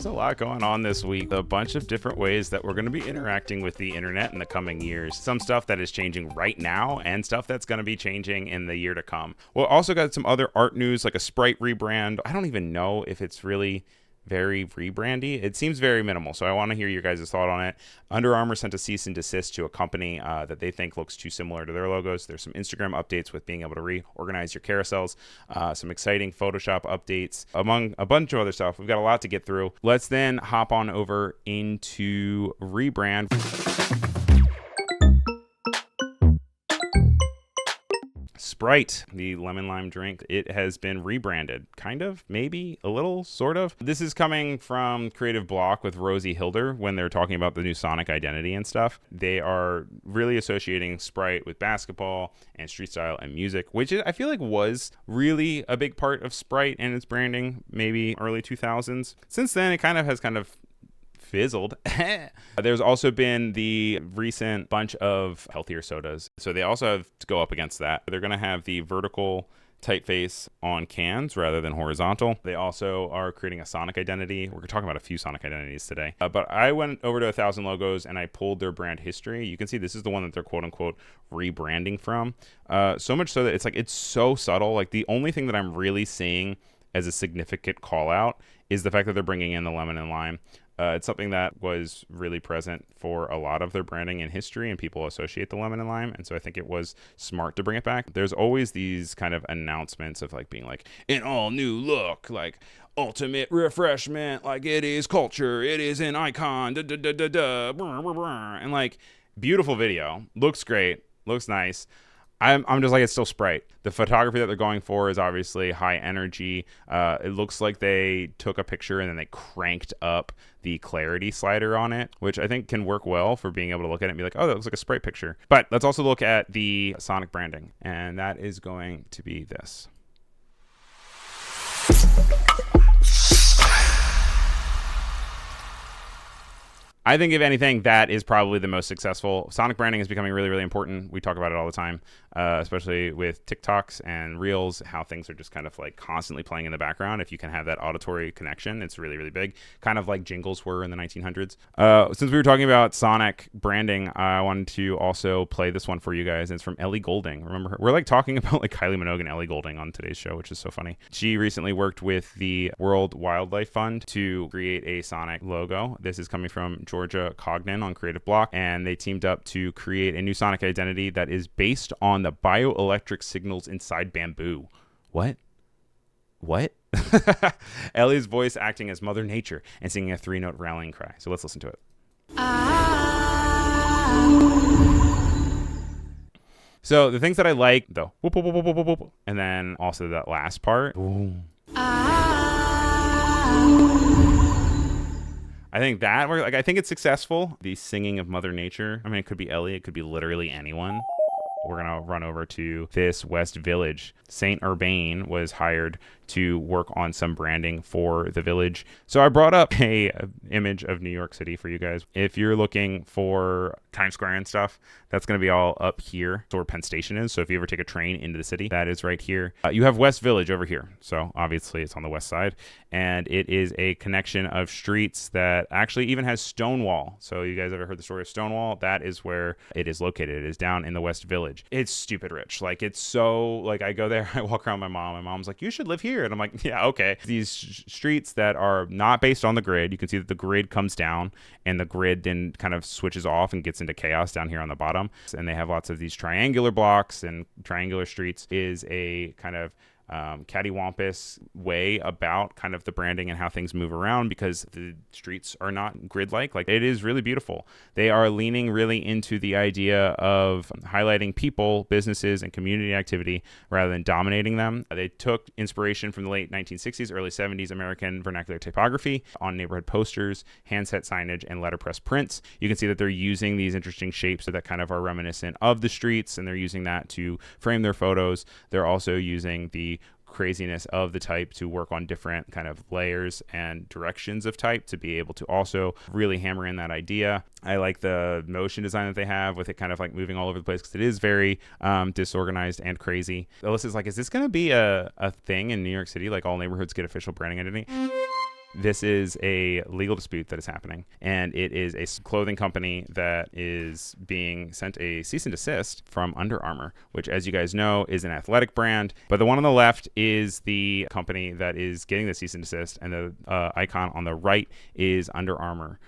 There's a lot going on this week. A bunch of different ways that we're going to be interacting with the internet in the coming years. Some stuff that is changing right now and stuff that's going to be changing in the year to come. We'll also got some other art news, like a Sprite rebrand. I don't even know if it's really very rebrandy. It seems very minimal, so I want to hear your guys' thought on it. Under Armour sent a cease and desist to a company that they think looks too similar to their logos. There's some Instagram updates with being able to reorganize your carousels, some exciting Photoshop updates, among a bunch of other stuff. We've got a lot to get through. Let's then hop on over into Rebrand. Sprite, the lemon lime drink, it has been rebranded. Kind of, maybe, a little, sort of. This is coming from Creative Block with Rosie Hilder when they're talking about the new Sonic identity and stuff. They are really associating Sprite with basketball and street style and music, which I feel like was really a big part of Sprite and its branding, maybe early 2000s. Since then, it kind of fizzled. There's also been the recent bunch of healthier sodas. So they also have to go up against that. They're going to have the vertical typeface on cans rather than horizontal. They also are creating a Sonic identity. We're talking about a few Sonic identities today. But I went over to 1,000 logos and I pulled their brand history. You can see this is the one that they're quote unquote rebranding from. So much so that it's so subtle. Like the only thing that I'm really seeing as a significant call out is the fact that they're bringing in the lemon and lime. It's something that was really present for a lot of their branding and history, and people associate the lemon and lime. And so I think it was smart to bring it back. There's always these kind of announcements of like being like an all new look, like ultimate refreshment, like it is culture, it is an icon, da da da da da, and like beautiful video, looks great, looks nice. I'm just like, it's still Sprite. The photography that they're going for is obviously high energy. It looks like they took a picture and then they cranked up the clarity slider on it, which I think can work well for being able to look at it and be like, oh, that looks like a Sprite picture. But let's also look at the Sonic branding, and that is going to be this. I think, if anything, that is probably the most successful. Sonic branding is becoming really, really important. We talk about it all the time, especially with TikToks and Reels, how things are just kind of like constantly playing in the background. If you can have that auditory connection, it's really, really big, kind of like jingles were in the 1900s. Since we were talking about Sonic branding, I wanted to also play this one for you guys. It's from Ellie Goulding. Remember her? We're like talking about like Kylie Minogue and Ellie Goulding on today's show, which is so funny. She recently worked with the World Wildlife Fund to create a Sonic logo. This is coming from Georgia Cognan on Creative Block, and they teamed up to create a new Sonic identity that is based on the bioelectric signals inside bamboo. What? Ellie's voice acting as Mother Nature and singing a 3-note rallying cry. So let's listen to it. So the things that I like, though, whoop, whoop, whoop, whoop, whoop, whoop, and then also that last part. I think that, like, I think it's successful. The singing of Mother Nature. I mean, it could be Ellie. It could be literally anyone. We're going to run over to this West Village. Saint Urbain was hired to work on some branding for the village. So I brought up a image of New York City for you guys. If you're looking for Times Square and stuff, that's going to be all up here. That's where Penn Station is. So if you ever take a train into the city, that is right here. You have West Village over here. So obviously it's on the west side. And it is a connection of streets that actually even has Stonewall. So you guys ever heard the story of Stonewall? That is where it is located. It is down in the West Village. It's stupid rich. Like, it's so, like, I go there, I walk around with my mom. My mom's like, you should live here. And I'm like, yeah, okay. These streets that are not based on the grid, you can see that the grid comes down and the grid then kind of switches off and gets into chaos down here on the bottom. And they have lots of these triangular blocks, and triangular streets is a kind of cattywampus way about kind of the branding and how things move around, because the streets are not grid-like. Like, it is really beautiful. They are leaning really into the idea of highlighting people, businesses, and community activity rather than dominating them. They took inspiration from the late 1960s, early 70s American vernacular typography on neighborhood posters, handset signage, and letterpress prints. You can see that they're using these interesting shapes that kind of are reminiscent of the streets, and they're using that to frame their photos. They're also using the craziness of the type to work on different kind of layers and directions of type to be able to also really hammer in that idea. I like the motion design that they have with it kind of like moving all over the place, because it is very disorganized and crazy. Alyssa's like, is this going to be a thing in New York City? Like, all neighborhoods get official branding identity? This is a legal dispute that is happening, and it is a clothing company that is being sent a cease and desist from Under Armour, which, as you guys know, is an athletic brand. But the one on the left is the company that is getting the cease and desist, and the icon on the right is Under Armour.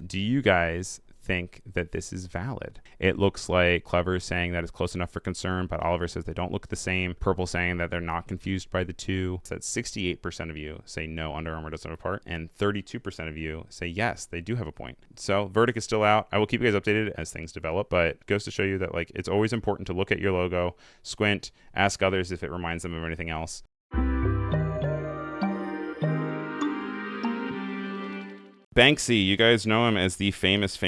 Do you guys think that this is valid? It looks like Clever is saying that it's close enough for concern, but Oliver says they don't look the same. Purple saying that they're not confused by the two. So that's 68% of you say no, Under Armour doesn't have a part, and 32% of you say yes, they do have a point. So verdict is still out. I will keep you guys updated as things develop, but it goes to show you that like it's always important to look at your logo, squint, ask others if it reminds them of anything else. Banksy, you guys know him as the famous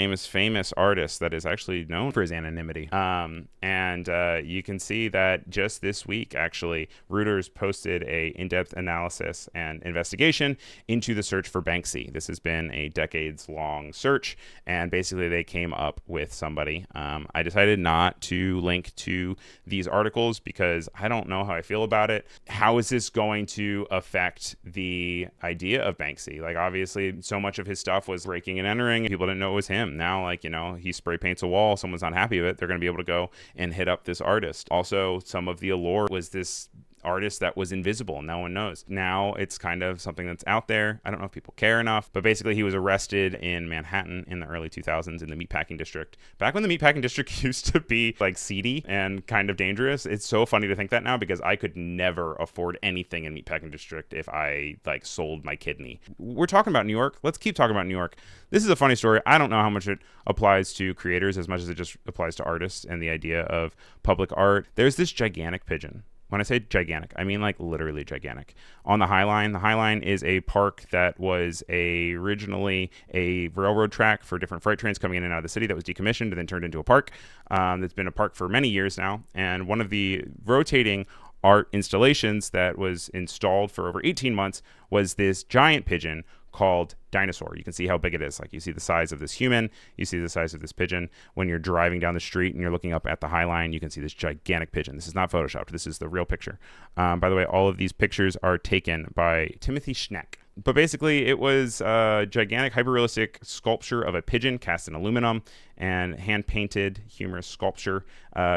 artist that is actually known for his anonymity. And you can see that just this week, actually, Reuters posted a in-depth analysis and investigation into the search for Banksy. This has been a decades-long search, and basically they came up with somebody. I decided not to link to these articles because I don't know how I feel about it. How is this going to affect the idea of Banksy? Like, obviously, so much of his stuff was breaking and entering. People didn't know it was him. Now, like, you know, he spray paints a wall. Someone's not happy with it. They're going to be able to go and hit up this artist. Also, some of the allure was this artist that was invisible. No one knows. Now it's kind of something that's out there. I don't know if people care enough, but basically he was arrested in Manhattan in the early 2000s in the meatpacking district. Back when the meatpacking district used to be like seedy and kind of dangerous. It's so funny to think that now because I could never afford anything in meatpacking district if I like sold my kidney. We're talking about New York. Let's keep talking about New York. This is a funny story. I don't know how much it applies to creators as much as it just applies to artists and the idea of public art. There's this gigantic pigeon. When I say gigantic, I mean like literally gigantic. On the High Line, the High Line is a park that was originally a railroad track for different freight trains coming in and out of the city that was decommissioned and then turned into a park. That's been a park for many years now. And one of the rotating art installations that was installed for over 18 months was this giant pigeon called Dinosaur. You can see how big it is. Like you see the size of this human, you see the size of this pigeon. When you're driving down the street and you're looking up at the High Line, you can see this gigantic pigeon. This is not photoshopped. This is the real picture. By the way, all of these pictures are taken by Timothy Schneck. But basically, it was a gigantic, hyper-realistic sculpture of a pigeon cast in aluminum and hand-painted, humorous sculpture,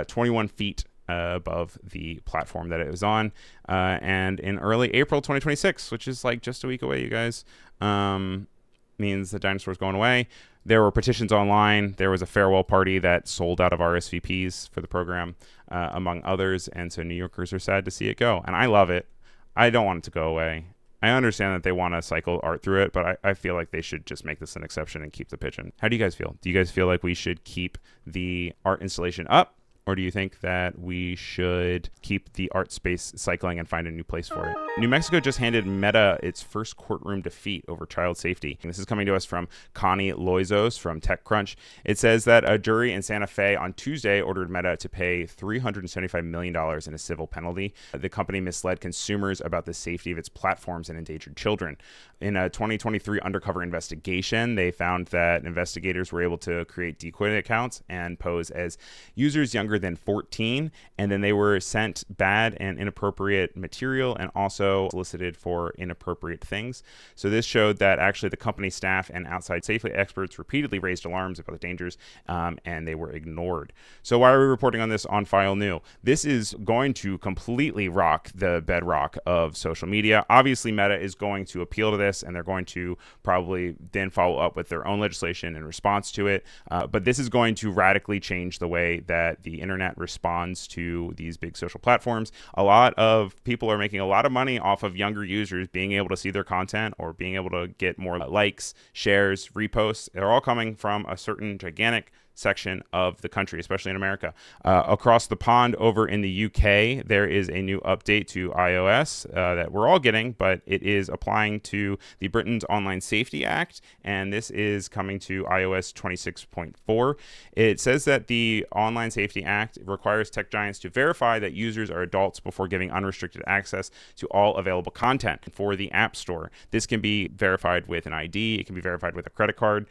21 feet above the platform that it was on, and in early April 2026, which is like just a week away, you guys, means the dinosaur's going away. There were petitions online. There was a farewell party that sold out of RSVPs for the program, among others, and so New Yorkers are sad to see it go, and I love it. I don't want it to go away. I understand that they want to cycle art through it, but I feel like they should just make this an exception and keep the pigeon. How do you guys feel? Do you guys feel like we should keep the art installation up? Or do you think that we should keep the art space cycling and find a new place for it? New Mexico just handed Meta its first courtroom defeat over child safety. And this is coming to us from Connie Loizos from TechCrunch. It says that a jury in Santa Fe on Tuesday ordered Meta to pay $375 million in a civil penalty. The company misled consumers about the safety of its platforms and endangered children. In a 2023 undercover investigation, they found that investigators were able to create decoy accounts and pose as users younger than 14, and then they were sent bad and inappropriate material and also solicited for inappropriate things. So this showed that actually the company staff and outside safety experts repeatedly raised alarms about the dangers, and they were ignored. So why are we reporting on this on File New? This is going to completely rock the bedrock of social media. Obviously, Meta is going to appeal to this, and they're going to probably then follow up with their own legislation in response to it. But this is going to radically change the way that the internet responds to these big social platforms. A lot of people are making a lot of money off of younger users being able to see their content or being able to get more likes, shares, reposts. They're all coming from a certain gigantic section of the country, especially in America. Across the pond over in the UK, there is a new update to iOS that we're all getting, but it is applying to the Britain's Online Safety Act, and this is coming to iOS 26.4. It says that the Online Safety Act requires tech giants to verify that users are adults before giving unrestricted access to all available content for the App Store. This can be verified with an ID. It can be verified with a credit card.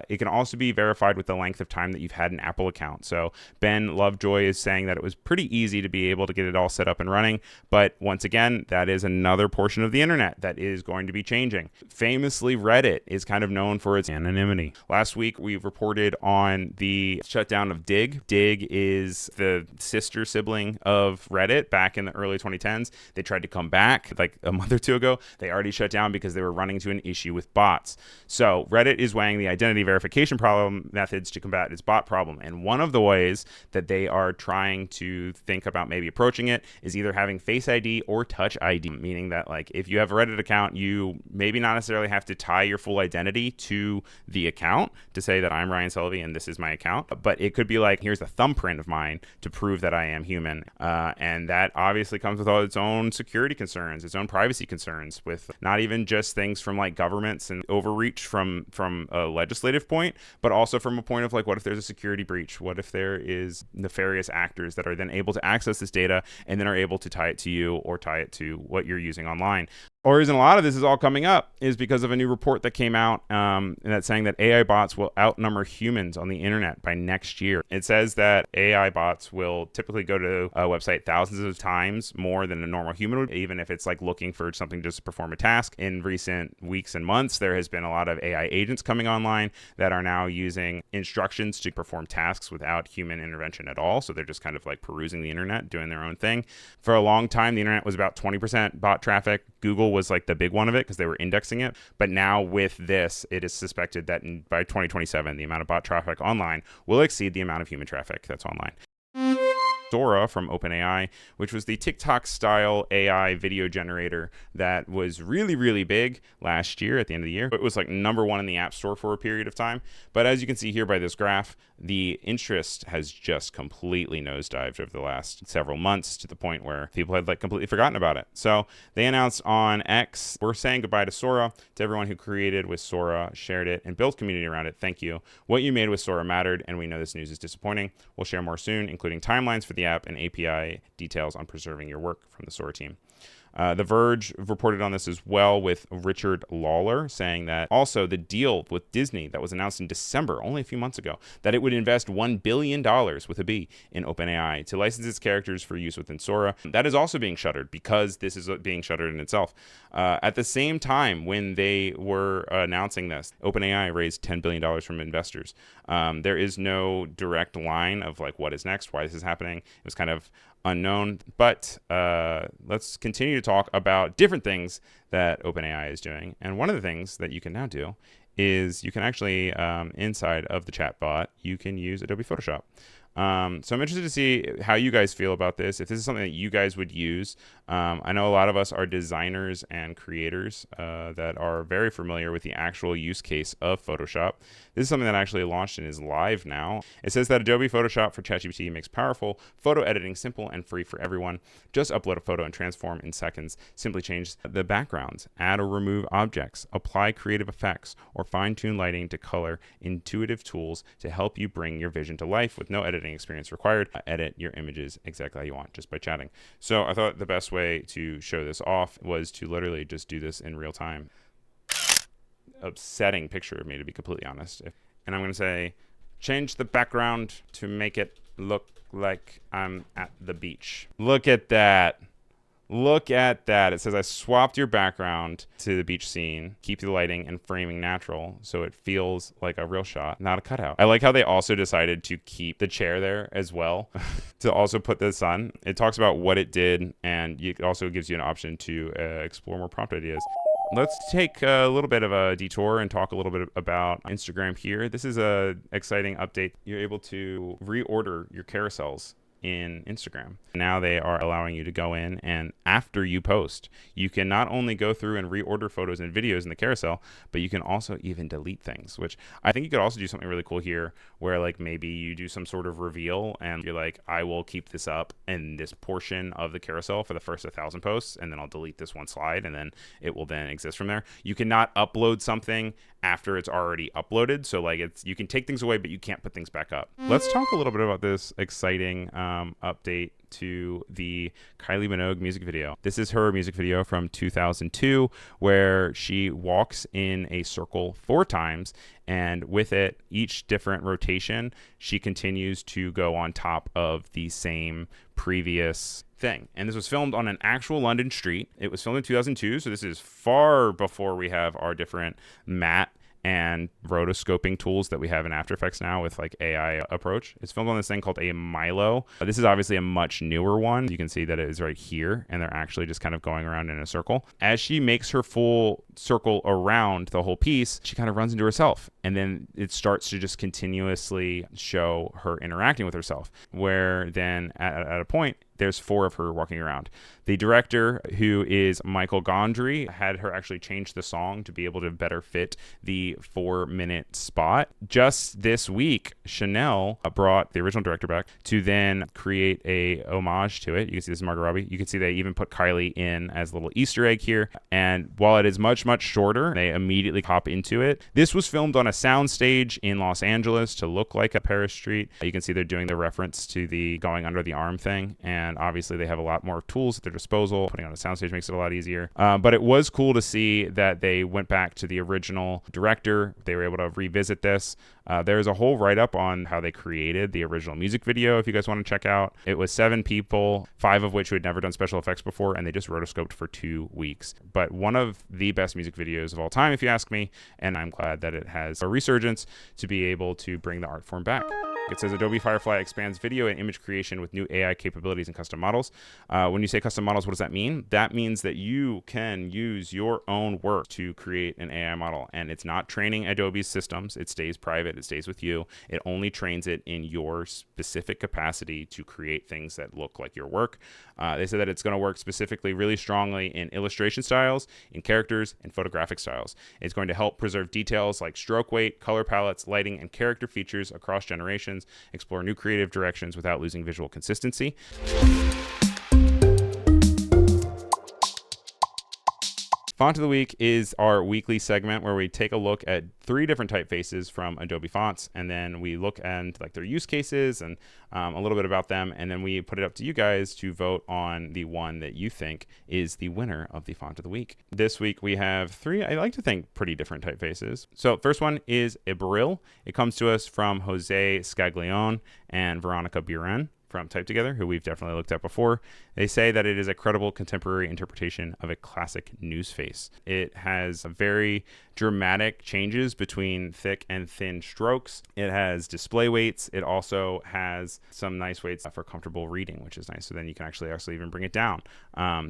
It can also be verified with the length of time time that you've had an Apple account. So Ben Lovejoy is saying that it was pretty easy to be able to get it all set up and running. But once again, that is another portion of the internet that is going to be changing. Famously, Reddit is kind of known for its anonymity. Last week, we reported on the shutdown of Dig. Dig is the sister sibling of Reddit back in the early 2010s. They tried to come back like a month or two ago. They already shut down because they were running into an issue with bots. So Reddit is weighing the identity verification problem methods to combat its bot problem. And one of the ways that they are trying to think about maybe approaching it is either having Face ID or Touch ID, meaning that like if you have a Reddit account, you maybe not necessarily have to tie your full identity to the account to say that I'm Ryan Selvey and this is my account, but it could be like, here's a thumbprint of mine to prove that I am human. And that obviously comes with all its own security concerns, its own privacy concerns, with not even just things from like governments and overreach from a legislative point, but also from a point of like, what if there's a security breach? What if there is nefarious actors that are then able to access this data and then are able to tie it to you or tie it to what you're using online? Or reason a lot of this is all coming up is because of a new report that came out and that's saying that AI bots will outnumber humans on the internet by next year. It says that AI bots will typically go to a website thousands of times more than a normal human would, even if it's like looking for something just to perform a task. In recent weeks and months, there has been a lot of AI agents coming online that are now using instructions to perform tasks without human intervention at all. So they're just kind of like perusing the internet, doing their own thing. For a long time, the internet was about 20% bot traffic. Google was like the big one of it because they were indexing it. But now with this, it is suspected that by 2027, the amount of bot traffic online will exceed the amount of human traffic that's online. Sora from OpenAI, which was the TikTok-style AI video generator that was really, really big last year at the end of the year. It was like #1 in the App Store for a period of time. But as you can see here by this graph, the interest has just completely nosedived over the last several months to the point where people had like completely forgotten about it. So they announced on X, we're saying goodbye to Sora. To everyone who created with Sora, shared it, and built community around it, thank you. What you made with Sora mattered, and we know this news is disappointing. We'll share more soon, including timelines for the app and API details on preserving your work from the Sora team. The Verge reported on this as well, with Richard Lawler saying that also the deal with Disney that was announced in December, only a few months ago, that it would invest $1 billion with a B in OpenAI to license its characters for use within Sora. That is also being shuttered because this is being shuttered in itself. At the same time, when they were announcing this, OpenAI raised $10 billion from investors. There is no direct line of like what is next, why this is happening. It was kind of unknown, but let's continue to talk about different things that OpenAI is doing. And one of the things that you can now do is you can actually, inside of the chatbot, you can use Adobe Photoshop. So I'm interested to see how you guys feel about this, if this is something that you guys would use. I know a lot of us are designers and creators that are very familiar with the actual use case of Photoshop. This is something that actually launched and is live now. It says that Adobe Photoshop for ChatGPT makes powerful photo editing simple and free for everyone. Just upload a photo and transform in seconds. Simply change the backgrounds, add or remove objects, apply creative effects, or fine-tune lighting to color. Intuitive tools to help you bring your vision to life with no editing experience required. Edit your images exactly how you want just by chatting. So I thought the best way to show this off was to literally just do this in real time. Upsetting picture of me, to be completely honest. And I'm going to say, change the background to make it look like I'm at the beach. Look at that. Look at that. It says I swapped your background to the beach scene. Keep the lighting and framing natural so it feels like a real shot, not a cutout. I like how they also decided to keep the chair there as well to also put the sun. It talks about what it did, and it also gives you an option to explore more prompt ideas. Let's take a little bit of a detour and talk a little bit about Instagram here. This is an exciting update. You're able to reorder your carousels in Instagram. Now they are allowing you to go in, and after you post, you can not only go through and reorder photos and videos in the carousel, but you can also even delete things, which I think you could also do something really cool here where like maybe you do some sort of reveal and you're like, I will keep this up in this portion of the carousel for the first 1,000 posts, and then I'll delete this one slide, and then it will then exist from there. You cannot upload something after it's already uploaded. So like you can take things away, but you can't put things back up. Let's talk a little bit about this exciting update to the Kylie Minogue music video. This is her music video from 2002, where she walks in a circle 4 times, and with it, each different rotation, she continues to go on top of the same previous thing. And this was filmed on an actual London street. It was filmed in 2002, so this is far before we have our different matte and rotoscoping tools that we have in After Effects now with like AI approach. It's filmed on this thing called a Milo. This is obviously a much newer one. You can see that it is right here, and they're actually just kind of going around in a circle. As she makes her full circle around the whole piece, she kind of runs into herself, and then it starts to just continuously show her interacting with herself, where then at a point, there's 4 of her walking around. The director, who is Michael Gondry, had her actually change the song to be able to better fit the 4-minute spot. Just this week, Chanel brought the original director back to then create a homage to it. You can see this is Margot Robbie. You can see they even put Kylie in as a little Easter egg here. And while it is much, much shorter, they immediately hop into it. This was filmed on a soundstage in Los Angeles to look like a Paris street. You can see they're doing the reference to the going under the arm thing. And obviously they have a lot more tools at their disposal. Putting on a soundstage makes it a lot easier. But it was cool to see that they went back to the original director. They were able to revisit this. There's a whole write-up on how they created the original music video, if you guys want to check out. It was 7 people, 5 of which who had never done special effects before, and they just rotoscoped for 2 weeks. But one of the best music videos of all time, if you ask me, and I'm glad that it has a resurgence to be able to bring the art form back. It says Adobe Firefly expands video and image creation with new AI capabilities and custom models. When you say custom models, what does that mean? That means that you can use your own work to create an AI model. And it's not training Adobe's systems. It stays private. It stays with you. It only trains it in your specific capacity to create things that look like your work. They said that it's going to work specifically really strongly in illustration styles, in characters, and photographic styles. It's going to help preserve details like stroke weight, color palettes, lighting, and character features across generations, explore new creative directions without losing visual consistency. Font of the Week is our weekly segment where we take a look at 3 different typefaces from Adobe fonts, and then we look at like their use cases and a little bit about them, and then we put it up to you guys to vote on the one that you think is the winner of the Font of the Week. This week we have 3, I like to think, pretty different typefaces. So first one is Ibril. It comes to us from Jose Scaglione and Veronica Buren from Type Together, who we've definitely looked at before. They say that it is a credible contemporary interpretation of a classic news face. It has very dramatic changes between thick and thin strokes. It has display weights. It also has some nice weights for comfortable reading, which is nice. So then you can actually even bring it down.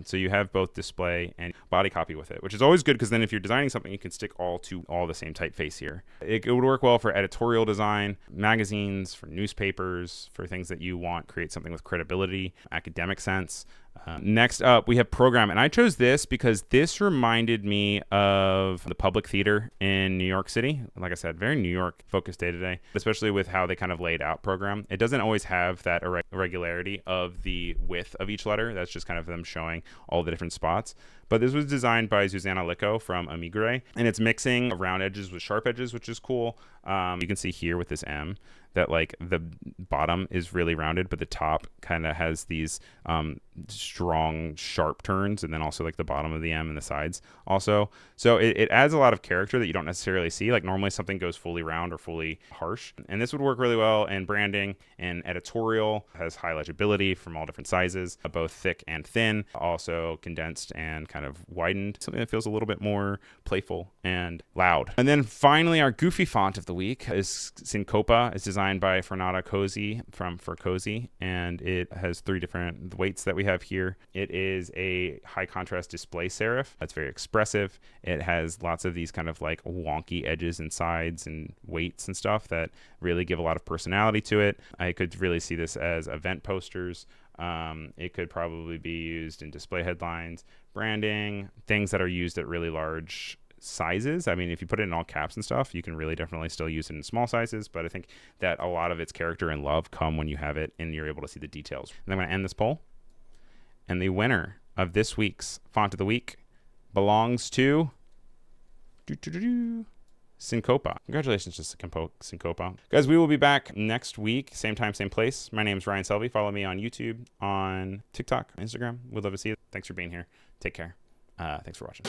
So you have both display and body copy with it, which is always good because then if you're designing something, you can stick all the same typeface here. It would work well for editorial design, magazines, for newspapers, for things that you want, create something with credibility, academic sense. Next up, we have Program, and I chose this because this reminded me of the Public Theater in New York City. Like I said, very New York focused day to day, especially with how they kind of laid out Program. It doesn't always have that irregularity of the width of each letter. That's just kind of them showing all the different spots. But this was designed by Susanna Licco from Amigure, and it's mixing round edges with sharp edges, which is cool. You can see here with this M that like the bottom is really rounded, but the top kind of has these strong sharp turns, and then also like the bottom of the M and the sides also. So it adds a lot of character that you don't necessarily see. Like normally something goes fully round or fully harsh, and this would work really well in branding and editorial. It has high legibility from all different sizes, both thick and thin, also condensed and kind of widened, something that feels a little bit more playful and loud. And then finally, our goofy font of the week is Syncopa. It's designed by Fernanda Cozy from Cozy, and it has 3 different weights that we have here. It is a high contrast display serif that's very expressive. It has lots of these kind of like wonky edges and sides and weights and stuff that really give a lot of personality to it. I could really see this as event posters. It could probably be used in display headlines, branding, things that are used at really large sizes. I mean, if you put it in all caps and stuff, you can really definitely still use it in small sizes, but I think that a lot of its character and love come when you have it and you're able to see the details. And I'm going to end this poll. And the winner of this week's Font of the Week belongs to Syncopa. Congratulations to Syncopa. Guys, we will be back next week. Same time, same place. My name is Ryan Selvey. Follow me on YouTube, on TikTok, Instagram. We'd love to see you. Thanks for being here. Take care. Thanks for watching.